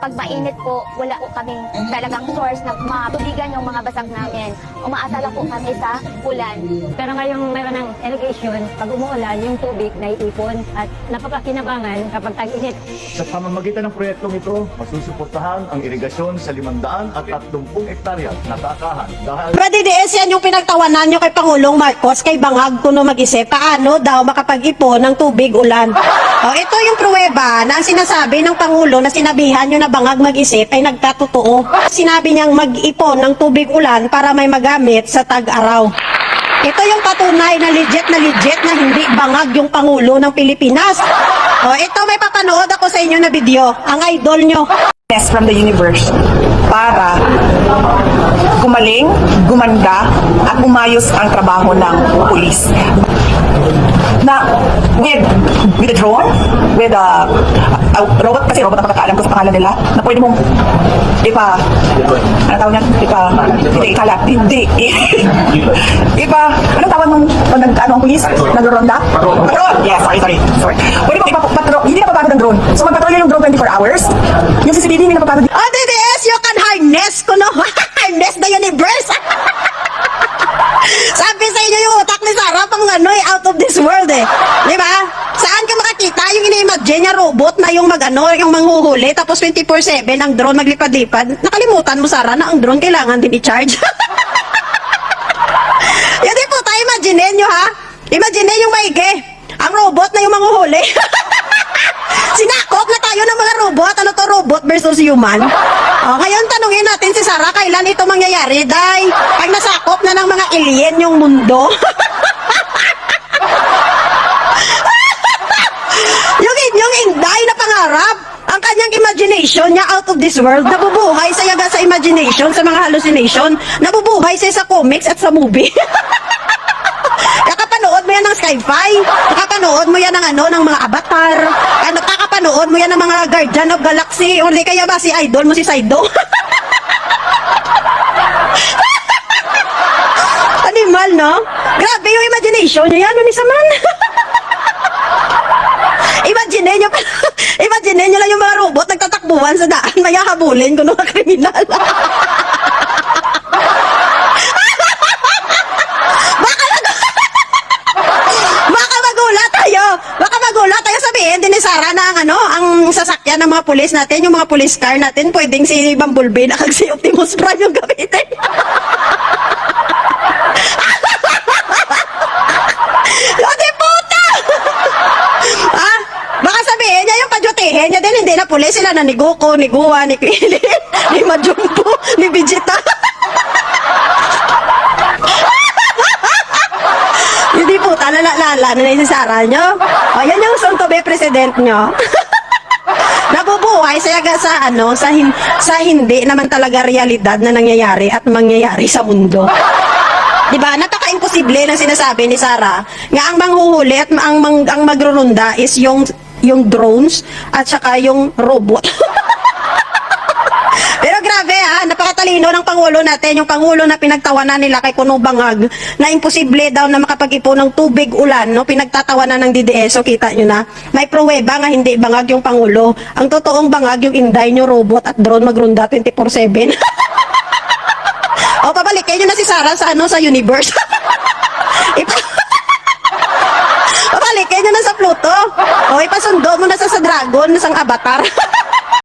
Pag mainit po, wala po kaming talagang source na matubigan yung mga basag namin. Umaasa lang po kami sa ulan. Pero ngayong mayroon ng irrigation, pag umuulan, yung tubig naiipon at napapakinabangan kapag tag-init. Sa pamamagitan ng proyektong ito, masusuportahan ang irigasyon sa 530 hektarya na takahan dahil DDS, yan yung pinagtawanan nyo kay Pangulong Marcos, kay Bangag kuno mag-isip, paano daw makapag-ipon ng tubig ulan. O, ito yung pruweba na ang sinasabi ng Pangulo na sinabihan nyo na Bangag mag-isip ay nagkatotoo. Sinabi niyang mag-ipon ng tubig ulan para may magamit sa tag-araw. Ito yung patunay na legit na hindi Bangag yung Pangulo ng Pilipinas. O, ito may papanood ako sa inyo na video, ang idol nyo. From the universe para gumaling, gumanda at umayos ang trabaho ng pulis. Na with a drone, with a robot, kasi robot ang pagkakaalam ko sa pangalan nila, na pwede mong ano tawag niyan? Anong tawag nung ang pulis? Nagro-ronda? Patrol! Yes, sorry. Pwede mong hindi na papagod ang drone. So magpatrolyo yung drone 24 hours. Yung CCTV hindi na papagod. Oh, DDS, you can harness ko, no? Harness the universe. Sabi sa inyo yung utak ni Sarah pang out of this world eh. Di ba? Saan ka makakita yung ini-imagine niya robot na yung yung manghuhuli tapos 24/7 ang drone maglipad-lipad? Nakalimutan mo, Sarah, na ang drone kailangan din i-charge. Yan din po tayo, imagine nyo ha. Imagine yung maigi. Ang robot na yung manghuhuli. Sinakop na tayo ng mga robot. Ano to, robot versus human? O, ngayon tanungin natin si Sarah, kailan ito mangyayari? Dahil pag nasakop na ng mga alien yung mundo. yung inyong inday na pangarap, ang kanyang imagination niya out of this world, nabubuhay sa yaga sa imagination, sa mga hallucination, nabubuhay siya sa comics at sa movie. Kakapanood mo yan ng sci-fi, kakapanood mo yan ng ng mga avatar, kakapanood mo yan ng mga Guardian of Galaxy, o kaya ba si idol mo si Saido? Animal, no? Grabe yung imagination niya, ano ni Saman? Imagine nyo lang yung mga robot nagtatakbuhan sa daan, maya habulin kung mga kriminal. Baka magulat tayo sabihin din ni Sarah na ang sasakyan ng mga pulis natin, yung mga police car natin, pwedeng si Bumblebee na kag si Optimus Prime yung gamitin. Lodi puta! Baka sabihin niya yung padyutihin niya din, hindi na pulis sila na ni Goku, ni Guwa, ni Krillin, ni Majumbo, ni Vegeta. Hindi po, lala na si Sarah nyo. O, yan yung soon to be president nyo. Nabubuhay sa hindi naman talaga realidad na nangyayari at mangyayari sa mundo. Diba? Napaka-imposible na sinasabi ni Sarah nga ang manghuhuli at ang magrurunda is yung drones at saka yung robot. Pero grabe napakatalino ng Pangulo natin, yung Pangulo na pinagtawanan nila kay Kuno Bangag, na imposible daw na makapag-ipon ng tubig ulan, no? Pinagtatawanan ng DDS, so kita nyo na, may pruweba nga hindi Bangag yung Pangulo. Ang totoong Bangag yung inday nyo, robot at drone magrunda 24/7. O, pabalikin nyo na si Sarah sa universe. Pabalikin nyo na sa Pluto. O, ipasundo mo na sa Dragon, sa avatar.